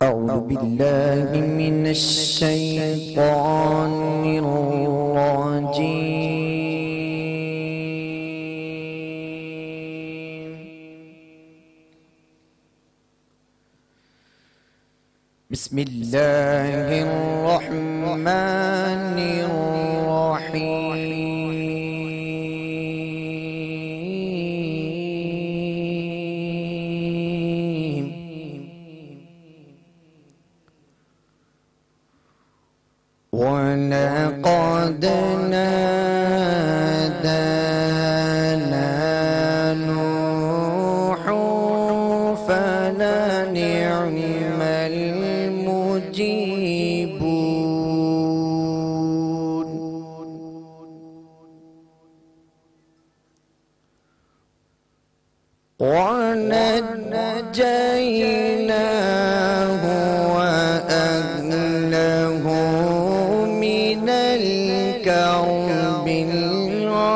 أعوذ بالله من الشيطان الرجيم بسم الله الرحمن الرحيم ولقد نادانا نوح فلنعم المجيبون ونجيناه وأهله من الكرب العظيم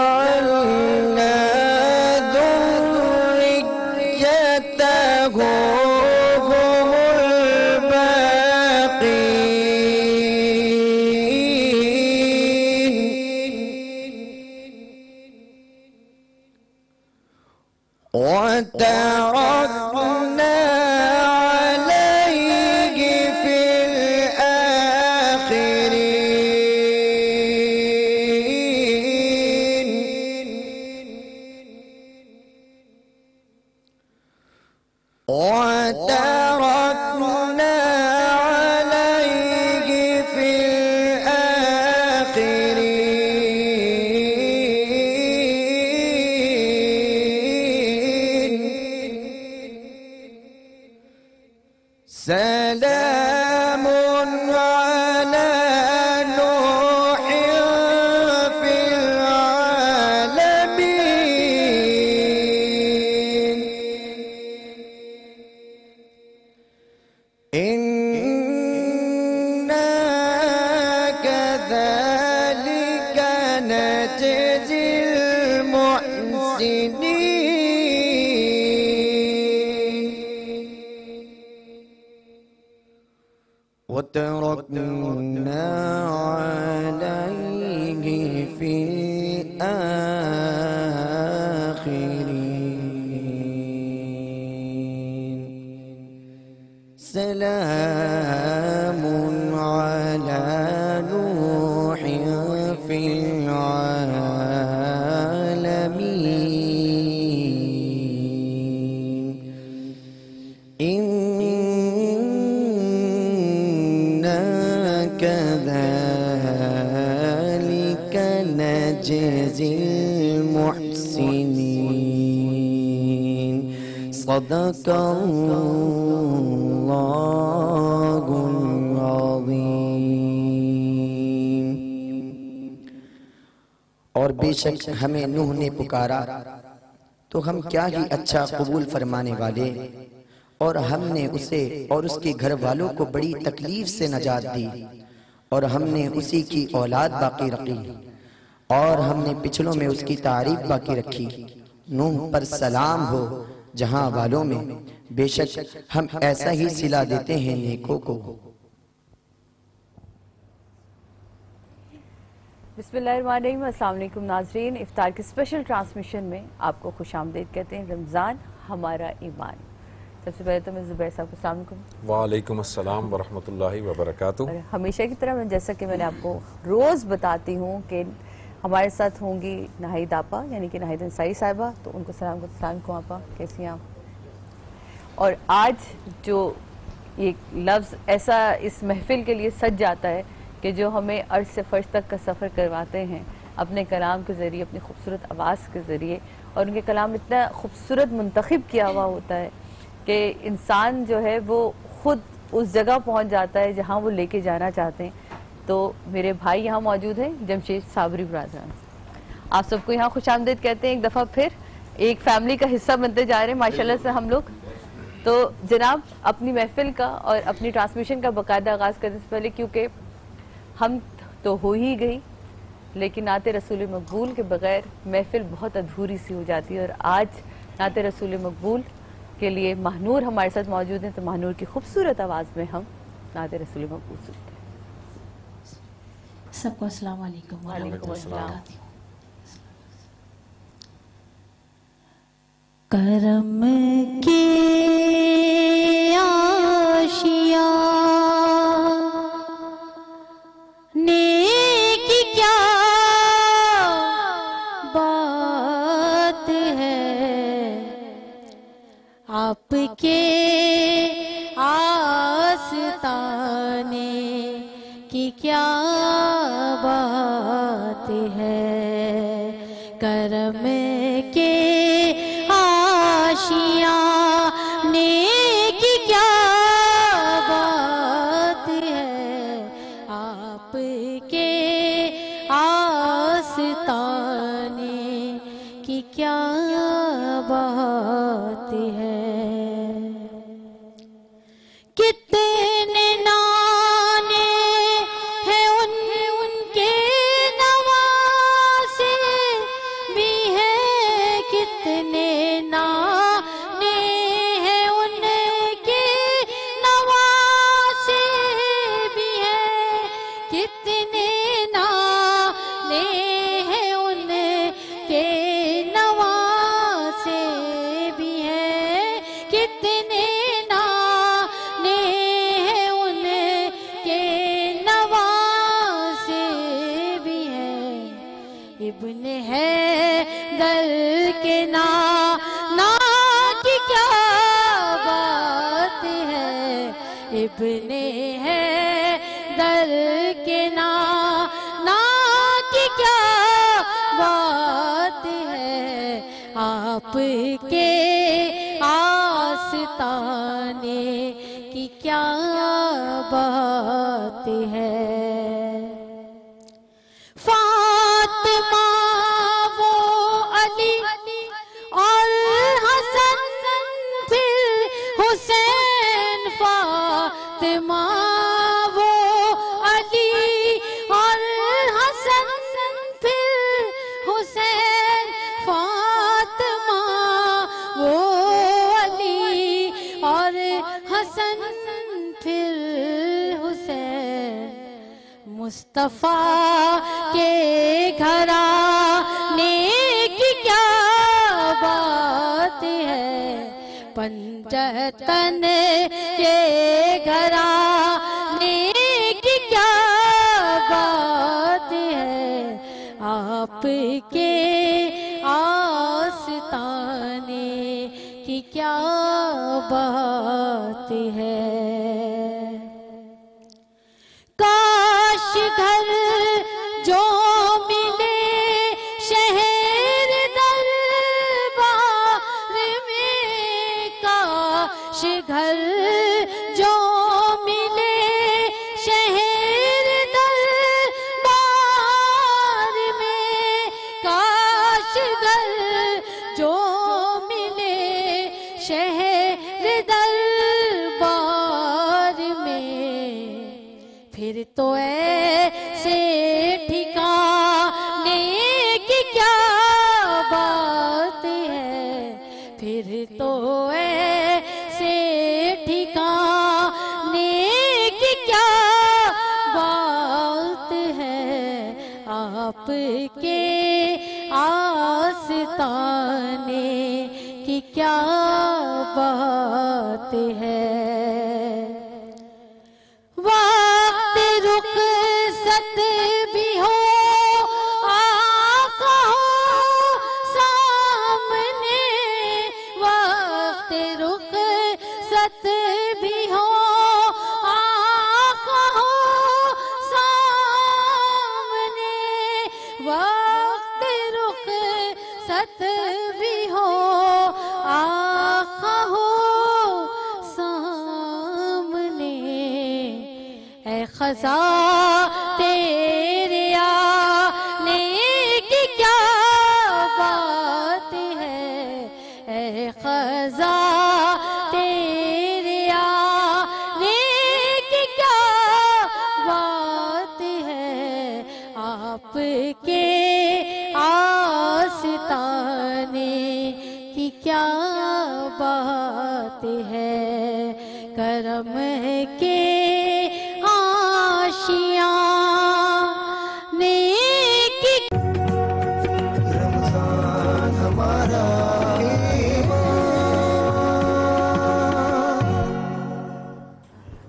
وجعلنا ذريته هم الباقين وتركنا عليه في الآخرين وتركنا عليه في الآخرين سلام على نوح في العالمين إنا كذلك نجزي المحسنين وتركنا عليه في الآخرين سلام على نوح في العالمين إنا كذلك نجزي المحسنين صدق الله العظيم اور بے شک ہمیں نوح نے پکارا تو ہم کیا ہی اچھا قبول فرمانے والے، اور ہم نے اسے اور اس کے گھر والوں کو بڑی تکلیف سے نجات دی، اور ہم نے اسی کی اولاد باقی رکھی، اور ہم نے پچھلوں میں اس کی تعریف باقی رکھی۔ نوح پر سلام ہو جہاں والوں میں، بے شک ہم ایسا ہی صلہ دیتے ہیں نیکوں کو۔ بسم اللہ الرحمن الرحیم۔ السلام علیکم ناظرین، افطار کی اسپیشل ٹرانسمیشن میں آپ کو خوش آمدید کہتے ہیں۔ رمضان ہمارا ایمان۔ سب سے پہلے تو میں زبیر صاحب کو السلام علیکم۔ وعلیکم السلام ورحمۃ اللہ وبرکاتہ۔ اور ہمیشہ کی طرح جیسا کہ میں نے آپ کو روز بتاتی ہوں کہ ہمارے ساتھ ہوں گی ناہید آپا، یعنی کہ ناہید انصاری صاحبہ، تو ان کو السلام علیکم آپا، کیسی ہیں آپ؟ اور آج جو یہ لفظ ایسا اس محفل کے لیے سج جاتا ہے کہ جو ہمیں عرش سے فرش تک کا سفر کرواتے ہیں اپنے کلام کے ذریعے، اپنی خوبصورت آواز کے ذریعے. اور ان کے کلام اتنا خوبصورت منتخب کیا ہوا ہوتا ہے کہ انسان جو ہے وہ خود اس جگہ پہنچ جاتا ہے جہاں وہ لے کے جانا چاہتے ہیں. تو میرے بھائی یہاں موجود ہیں، جمشید صابری برادران. آپ سب کو یہاں خوش آمدید کہتے ہیں ایک دفعہ پھر. ایک فیملی کا حصہ بنتے جا رہے ہیں ماشاءاللہ سے ہم لوگ. تو جناب اپنی محفل کا اور اپنی ٹرانسمیشن کا باقاعدہ آغاز کرنے سے پہلے، کیونکہ ہم تو ہو ہی گئی لیکن نعت رسول مقبول کے بغیر محفل بہت ادھوری سی ہو جاتی ہے، اور آج نعت رسول مقبول کے لیے ماہنور ہمارے ساتھ موجود ہیں. تو ماہنور کی خوبصورت آواز میں ہم نعت رسول مقبول سنتے ہیں. سب کو السلام علیکم. وعلیکم السلام. کرم کی آشیاں نیک کیا بات ہے، آپ کے آستانے کی کیا بات ہے. کرم کے آشیاں نیک کیا بات ہے، آپ کے آستانے کی کیا بات ہے. کتنے نانے ہیں ان کے نواسے بھی ہیں، کتنے نانے ہیں ان کے نواسے بھی ہیں، کتنے نانے ہیں ان کے نواسے بھی ہیں، کتنے نانے ہیں ان کے نواسے بھی ہیں. ابن حیدر کے نانا کی کیا بات ہے، ابن حیدر کے نانا کی کیا بات ہے، آپ کے آستانے کی کیا بات ہے. فاطمہ وہ علی اور حسن پھر حسین، فاطمہ وہ علی اور حسن پھر حسین، فاطمہ وہ علی اور حسن پھر حسین. مصطفیٰ کے گھرانے کی کیا بات ہے، پنجتن کے گھرانے کی کیا بات ہے، آپ کے آستانے کی کیا بات ہے. کاش گھر جو ملے شہر دربار میں، کاش گھر جو ملے شہر دربار میں، کاش گھر جو ملے شہر دربار میں. پھر تو ایسے ٹھکانے کی کیا بات ہے، پھر تو ایسے ٹھکانے کی کیا بات ہے، آپ کے آستانے کی کیا بات ہے. وقت رخصت بھی ہو آقا ہو سامنے، وقت رخصت بھی ہو وقت رخصت بھی ہو آقا ہو سامنے اے خزاں تیرے آنے کی کیا بات ہے اے خزاں تیرے آنے کی کیا بات ہے آپ کے آستانے کی کیا بات ہے کرم کے آشیاں نیکی رمضان ہمارا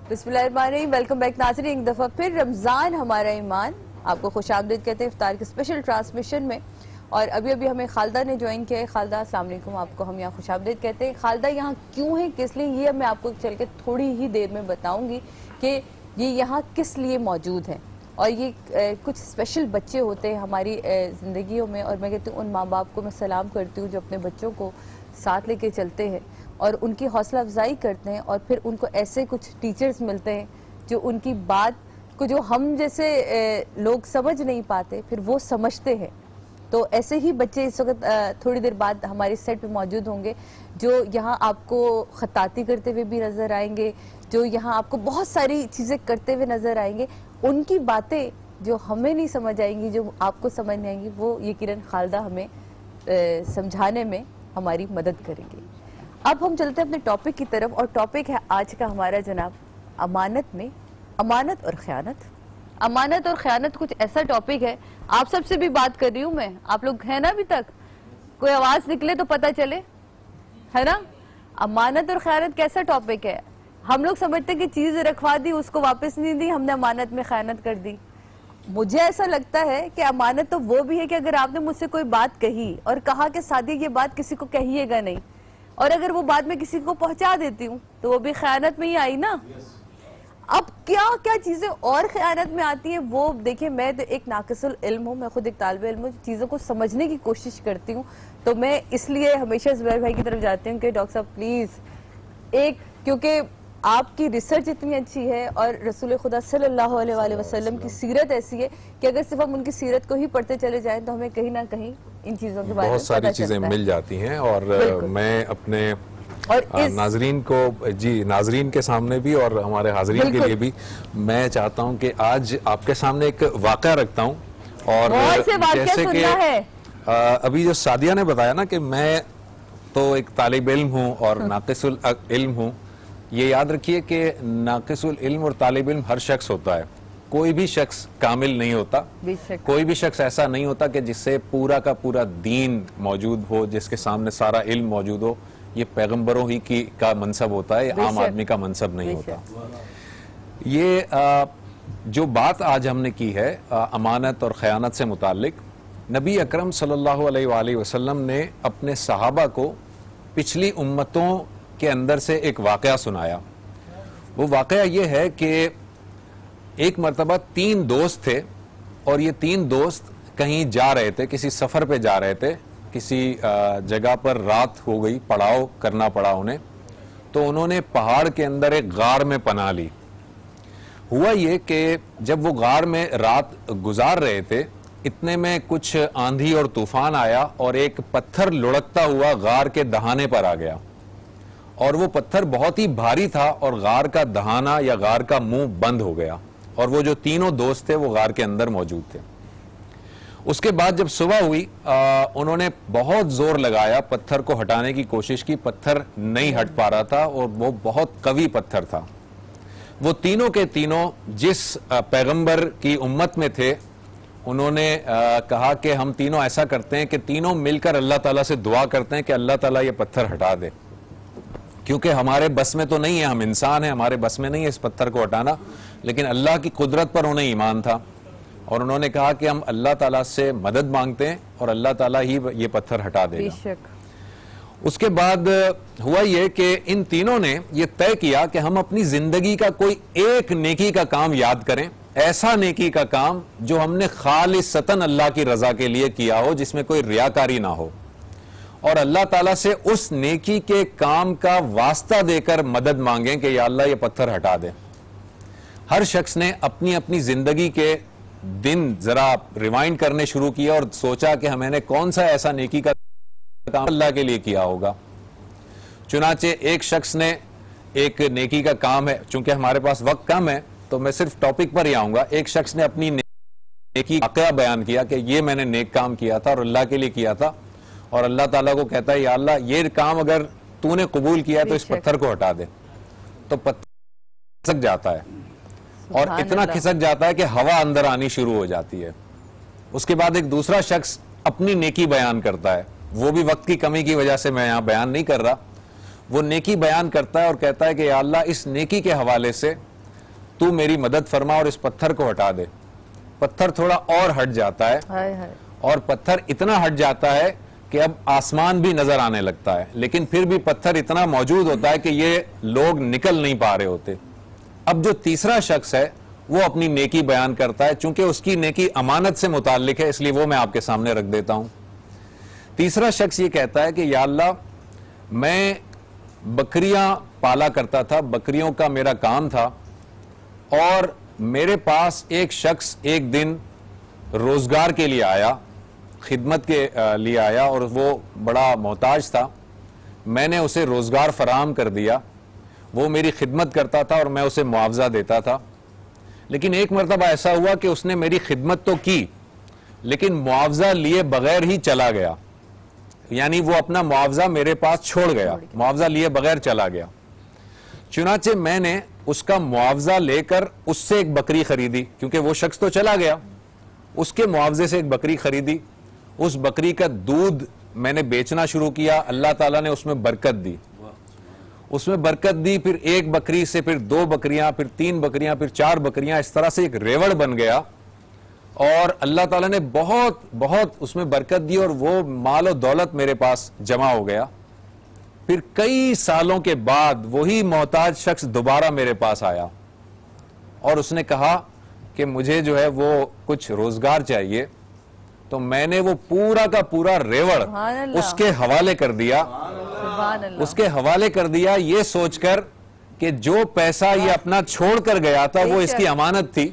بسم اللہ الرحمن الرحیم. ویلکم بیک ناظرین, ایک دفعہ پھر رمضان ہمارا ایمان آپ کو خوش آمدید کہتے ہیں افطار کے اسپیشل ٹرانسمیشن میں. اور ابھی ہمیں خالدہ نے جوائن کیا ہے. خالدہ السلام علیکم, آپ کو ہم یہاں خوش آمدید کہتے ہیں. خالدہ یہاں کیوں ہیں, کس لیے, یہ میں آپ کو چل کے تھوڑی ہی دیر میں بتاؤں گی کہ یہ یہاں کس لیے موجود ہیں. اور یہ کچھ اسپیشل بچے ہوتے ہیں ہماری زندگیوں میں, اور میں کہتی ہوں ان ماں باپ کو میں سلام کرتی ہوں جو اپنے بچوں کو ساتھ لے کے چلتے ہیں اور ان کی حوصلہ افزائی کرتے ہیں, اور پھر ان کو ایسے کچھ ٹیچرز ملتے ہیں جو ان کی بات کو جو ہم جیسے لوگ سمجھ نہیں پاتے پھر وہ سمجھتے ہیں. تو ایسے ہی بچے اس وقت تھوڑی دیر بعد ہماری سیٹ پہ موجود ہوں گے جو یہاں آپ کو خطاطی کرتے ہوئے بھی نظر آئیں گے, جو یہاں آپ کو بہت ساری چیزیں کرتے ہوئے نظر آئیں گے. ان کی باتیں جو ہمیں نہیں سمجھ آئیں گی, جو آپ کو سمجھ نہیں آئیں گی, وہ یقیناً خالدہ ہمیں سمجھانے میں ہماری مدد کریں گی. اب ہم چلتے ہیں اپنے ٹاپک کی طرف, اور ٹاپک ہے آج کا ہمارا جناب امانت میں امانت اور خیانت. امانت اور خیانت کچھ ایسا ٹاپک ہے, آپ سب سے بھی بات کر رہی ہوں میں, آپ لوگ ہیں نا ابھی تک, کوئی آواز نکلے تو پتہ چلے, ہے نا. امانت اور خیانت کیسا ٹاپک ہے. ہم لوگ سمجھتے ہیں کہ چیز رکھوا دی, اس کو واپس نہیں دی, ہم نے امانت میں خیانت کر دی. مجھے ایسا لگتا ہے کہ امانت تو وہ بھی ہے کہ اگر آپ نے مجھ سے کوئی بات کہی اور کہا کہ سادی یہ بات کسی کو کہیے گا نہیں, اور اگر وہ بات میں کسی کو پہنچا دیتی ہوں تو وہ بھی خیانت میں ہی آئی نا. اب کیا کیا چیزیں اور خیانت میں آتی ہیں وہ دیکھیں. میں تو ایک ناقص العلم ہوں, میں خود ایک طالب علم ہوں, چیزوں کو سمجھنے کی کوشش کرتی ہوں. تو میں اس لیے ہمیشہ زبیر بھائی کی طرف جاتی ہوں کہ ڈاکٹر صاحب پلیز ایک, کیونکہ آپ کی ریسرچ اتنی اچھی ہے اور رسول خدا صلی اللہ علیہ وآلہ وسلم کی سیرت ایسی ہے کہ اگر صرف ہم ان کی سیرت کو ہی پڑھتے چلے جائیں تو ہمیں کہیں نہ کہیں ان چیزوں کے بارے میں بہت ساری چیزیں مل جاتی ہیں. اور میں اپنے ناظرین کو, جی ناظرین کے سامنے بھی اور ہمارے حاضرین کے لیے بھی میں چاہتا ہوں کہ آج آپ کے سامنے ایک واقعہ رکھتا ہوں. اور جیسے کہ ابھی جو سعدیہ نے بتایا نا کہ میں تو ایک طالب علم ہوں اور ناقص العلم ہوں, یہ یاد رکھیے کہ ناقص العلم اور طالب علم ہر شخص ہوتا ہے. کوئی بھی شخص کامل نہیں ہوتا, کوئی بھی شخص ایسا نہیں ہوتا کہ جس سے پورا کا پورا دین موجود ہو, جس کے سامنے سارا علم موجود ہو. یہ پیغمبروں ہی کا منصب ہوتا ہے, عام آدمی کا منصب نہیں ہوتا. یہ جو بات آج ہم نے کی ہے امانت اور خیانت سے متعلق, نبی اکرم صلی اللہ علیہ وآلہ وسلم نے اپنے صحابہ کو پچھلی امتوں کے اندر سے ایک واقعہ سنایا. وہ واقعہ یہ ہے کہ ایک مرتبہ 3 دوست تھے, اور یہ 3 دوست کہیں جا رہے تھے, کسی سفر پہ جا رہے تھے, کسی جگہ پر رات ہو گئی, پڑاؤ کرنا پڑا انہیں, تو انہوں نے پہاڑ کے اندر ایک غار میں پناہ لی. ہوا یہ کہ جب وہ غار میں رات گزار رہے تھے, اتنے میں کچھ آندھی اور طوفان آیا اور ایک پتھر لڑکتا ہوا غار کے دہانے پر آ گیا, اور وہ پتھر بہت ہی بھاری تھا اور غار کا دہانہ یا غار کا منہ بند ہو گیا, اور وہ جو 3 دوست تھے وہ غار کے اندر موجود تھے. اس کے بعد جب صبح ہوئی, انہوں نے بہت زور لگایا, پتھر کو ہٹانے کی کوشش کی, پتھر نہیں ہٹ پا رہا تھا اور وہ بہت قوی پتھر تھا. وہ تینوں کے تینوں جس پیغمبر کی امت میں تھے, انہوں نے کہا کہ ہم تینوں ایسا کرتے ہیں کہ تینوں مل کر اللہ تعالیٰ سے دعا کرتے ہیں کہ اللہ تعالیٰ یہ پتھر ہٹا دے, کیونکہ ہمارے بس میں تو نہیں ہے, ہم انسان ہیں, ہمارے بس میں نہیں ہے اس پتھر کو ہٹانا, لیکن اللہ کی قدرت پر انہیں ایمان تھا. اور انہوں نے کہا کہ ہم اللہ تعالیٰ سے مدد مانگتے ہیں اور اللہ تعالیٰ ہی یہ پتھر ہٹا دے گا. اس کے بعد ہوا یہ کہ ان تینوں نے یہ طے کیا کہ ہم اپنی زندگی کا کوئی ایک نیکی کا کام یاد کریں ایسا نیکی کا کام جو ہم نے خالصتاً اللہ کی رضا کے لیے کیا ہو، جس میں کوئی ریاکاری نہ ہو، اور اللہ تعالیٰ سے اس نیکی کے کام کا واسطہ دے کر مدد مانگیں کہ یا اللہ یہ پتھر ہٹا دے۔ ہر شخص نے اپنی اپنی زندگی کے دن ذرا ریوائنڈ کرنے شروع کیا اور سوچا کہ میں نے کون سا ایسا نیکی کا کام اللہ کے لیے کیا ہوگا۔ چنانچہ ایک شخص نے ایک نیکی کا کام ہے، چونکہ ہمارے پاس وقت کم ہے تو میں صرف ٹاپک پر ہی آؤں گا۔ ایک شخص نے اپنی نیکی واقعہ بیان کیا کہ یہ میں نے نیک کام کیا تھا اور اللہ کے لیے کیا تھا، اور اللہ تعالیٰ کو کہتا ہے یا اللہ یہ کام اگر تو نے قبول کیا تو اس پتھر کو ہٹا دے، تو پتھر کھسک جاتا ہے، اور اتنا کھسک جاتا ہے کہ ہوا اندر آنی شروع ہو جاتی ہے۔ اس کے بعد ایک دوسرا شخص اپنی نیکی بیان کرتا ہے، وہ بھی وقت کی کمی کی وجہ سے میں یہاں بیان نہیں کر رہا، وہ نیکی بیان کرتا ہے اور کہتا ہے کہ یا اللہ اس نیکی کے حوالے سے تو میری مدد فرما اور اس پتھر کو ہٹا دے۔ پتھر تھوڑا اور ہٹ جاتا ہے، اور پتھر اتنا ہٹ جاتا ہے کہ اب آسمان بھی نظر آنے لگتا ہے، لیکن پھر بھی پتھر اتنا موجود ہوتا ہے کہ یہ لوگ نکل نہیں پا رہے ہوتے۔ اب جو تیسرا شخص ہے وہ اپنی نیکی بیان کرتا ہے، چونکہ اس کی نیکی امانت سے متعلق ہے اس لیے وہ میں آپ کے سامنے رکھ دیتا ہوں۔ تیسرا شخص یہ کہتا ہے کہ یا اللہ میں بکریاں پالا کرتا تھا، بکریوں کا میرا کام تھا، اور میرے پاس ایک شخص ایک دن روزگار کے لیے آیا، خدمت کے لیے آیا، اور وہ بڑا محتاج تھا۔ میں نے اسے روزگار فراہم کر دیا، وہ میری خدمت کرتا تھا اور میں اسے معاوضہ دیتا تھا۔ لیکن ایک مرتبہ ایسا ہوا کہ اس نے میری خدمت تو کی لیکن معاوضہ لیے بغیر ہی چلا گیا، یعنی وہ اپنا معاوضہ میرے پاس چھوڑ گیا، معاوضہ لیے بغیر چلا گیا۔ چنانچہ میں نے اس کا معاوضہ لے کر اس سے ایک بکری خریدی، کیونکہ وہ شخص تو چلا گیا، اس کے معاوضے سے ایک بکری خریدی، اس بکری کا دودھ میں نے بیچنا شروع کیا، اللہ تعالیٰ نے اس میں برکت دی، اس میں برکت دی، پھر ایک بکری سے پھر 2 بکریاں، پھر 3 بکریاں، پھر 4 بکریاں، اس طرح سے ایک ریوڑ بن گیا، اور اللہ تعالیٰ نے بہت بہت اس میں برکت دی، اور وہ مال و دولت میرے پاس جمع ہو گیا۔ پھر کئی سالوں کے بعد وہی محتاج شخص دوبارہ میرے پاس آیا اور اس نے کہا کہ مجھے جو ہے وہ کچھ روزگار چاہیے، تو میں نے وہ پورا کا پورا ریوڑ اس کے حوالے کر دیا، اس کے حوالے کر دیا، یہ سوچ کر کہ جو پیسہ یہ اپنا چھوڑ کر گیا تھا وہ اس کی امانت تھی،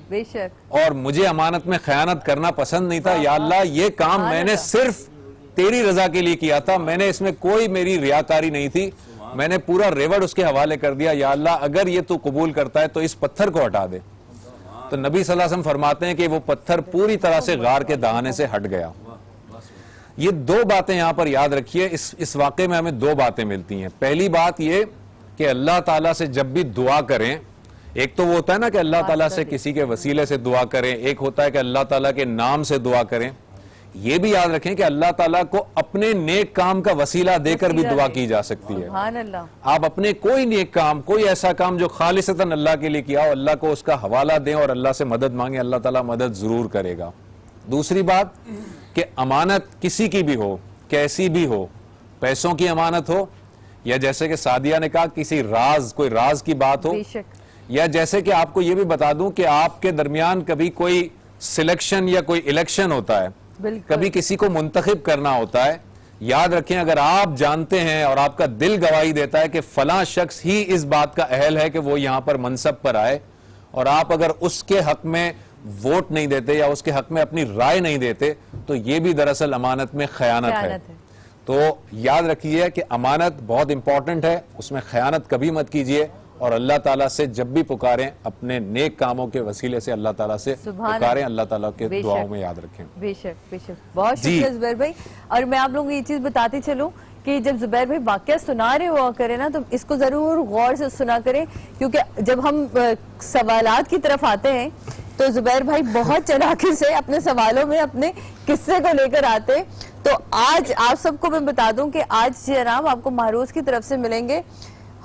اور مجھے امانت میں خیانت کرنا پسند نہیں تھا۔ یا اللہ یہ کام میں نے صرف تیری رضا کے لیے کیا تھا، میں نے اس میں کوئی میری ریاکاری نہیں تھی، میں نے پورا ریوڑ اس کے حوالے کر دیا، یا اللہ اگر یہ تو قبول کرتا ہے تو اس پتھر کو ہٹا دے۔ تو نبی صلی اللہ علیہ وسلم فرماتے ہیں کہ وہ پتھر پوری طرح سے غار کے دہانے سے ہٹ گیا۔ یہ 2 باتیں یہاں پر یاد رکھیے، اس واقعے میں ہمیں 2 باتیں ملتی ہیں۔ پہلی بات یہ کہ اللہ تعالیٰ سے جب بھی دعا کریں، ایک تو وہ ہوتا ہے نا کہ اللہ تعالیٰ سے کسی کے وسیلے سے دعا کریں، ایک ہوتا ہے کہ اللہ تعالیٰ کے نام سے دعا کریں۔ یہ بھی یاد رکھیں کہ اللہ تعالیٰ کو اپنے نیک کام کا وسیلہ دے کر بھی دعا کی جا سکتی ہے۔ آپ اپنے کوئی نیک کام، کوئی ایسا کام جو خالصتاً اللہ کے لیے کیا ہو، اللہ کو اس کا حوالہ دیں اور اللہ سے مدد مانگیں، اللہ تعالیٰ مدد ضرور کرے گا۔ دوسری بات کہ امانت کسی کی بھی ہو، کیسی بھی ہو، پیسوں کی امانت ہو، یا جیسے کہ سعدیہ نے کہا کسی راز، کوئی راز کی بات ہو، یا جیسے کہ آپ کو یہ بھی بتا دوں کہ آپ کے درمیان کبھی کوئی سلیکشن یا کوئی الیکشن ہوتا ہے، کبھی کسی کو منتخب کرنا ہوتا ہے، یاد رکھیں اگر آپ جانتے ہیں اور آپ کا دل گواہی دیتا ہے کہ فلاں شخص ہی اس بات کا اہل ہے کہ وہ یہاں پر منصب پر آئے، اور آپ اگر اس کے حق میں ووٹ نہیں دیتے یا اس کے حق میں اپنی رائے نہیں دیتے تو یہ بھی دراصل امانت میں خیانت ہے۔ تو یاد رکھیے کہ امانت بہت امپورٹنٹ ہے، اس میں خیانت کبھی مت کیجیے، اور اللہ تعالیٰ سے جب بھی پکاریں اپنے نیک کاموں کے وسیلے سے اللہ تعالیٰ سے پکاریں، اللہ تعالیٰ کے دعاؤں میں یاد رکھیں۔ بے شک بے شک، بہت شکریہ زبیر بھائی۔ اور میں آپ لوگوں کو یہ چیز بتاتی چلوں کہ جب زبیر بھائی واقعہ سنا رہے ہوا کریں نا تو اس کو ضرور غور سے سنا کریں، کیونکہ جب ہم سوالات کی طرف آتے ہیں تو زبیر بھائی بہت چلاکی سے اپنے سوالوں میں اپنے قصے کو لے کر آتے۔ تو آج آپ سب کو میں بتا دوں کہ آج جناب آپ کو محروز کی طرف سے ملیں گے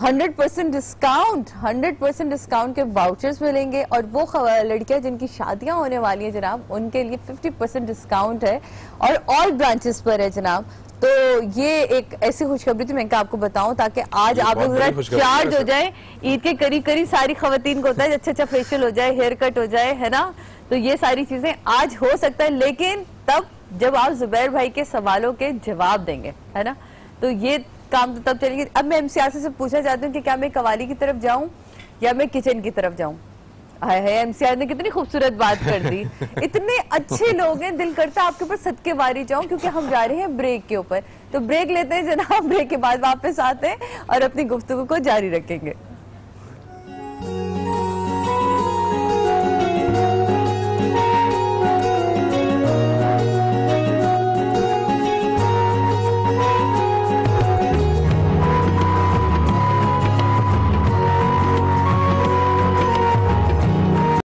100% ڈسکاؤنٹ 100% ڈسکاؤنٹ کے واؤچرز ملیں گے, اور وہ لڑکیاں جن کی شادیاں ہونے والی ہیں جناب ان کے لیے 50% ڈسکاؤنٹ ہے, اور آل برانچز پر ہے جناب. تو یہ ایک ایسی خوشخبری تھی میں آپ کو بتاؤں تاکہ آج آپ لوگ ذرا چارج ہو جائیں. عید کے قریب ساری خواتین کو ہوتا ہے اچھا فیشیل ہو جائے, ہیئر کٹ ہو جائے, ہے نا. تو یہ ساری چیزیں آج ہو سکتا ہے, لیکن تب جب آپ زبیر بھائی کے سوالوں کے جواب دیں گے, ہے نا. تو یہ کام تو تب چلے گی. اب میں MC سے پوچھنا چاہتی ہوں کہ کیا میں قوالی کی طرف جاؤں یا میں کچن کی طرف جاؤں. MC نے کتنی خوبصورت بات کر دی, اتنے اچھے لوگ ہیں, دل کرتا ہے آپ کے اوپر صدقے واری جاؤں, کیونکہ ہم جا رہے ہیں بریک کے اوپر. تو بریک لیتے ہیں جناب, بریک کے بعد واپس آتے ہیں اور اپنی گفتگو کو جاری رکھیں گے.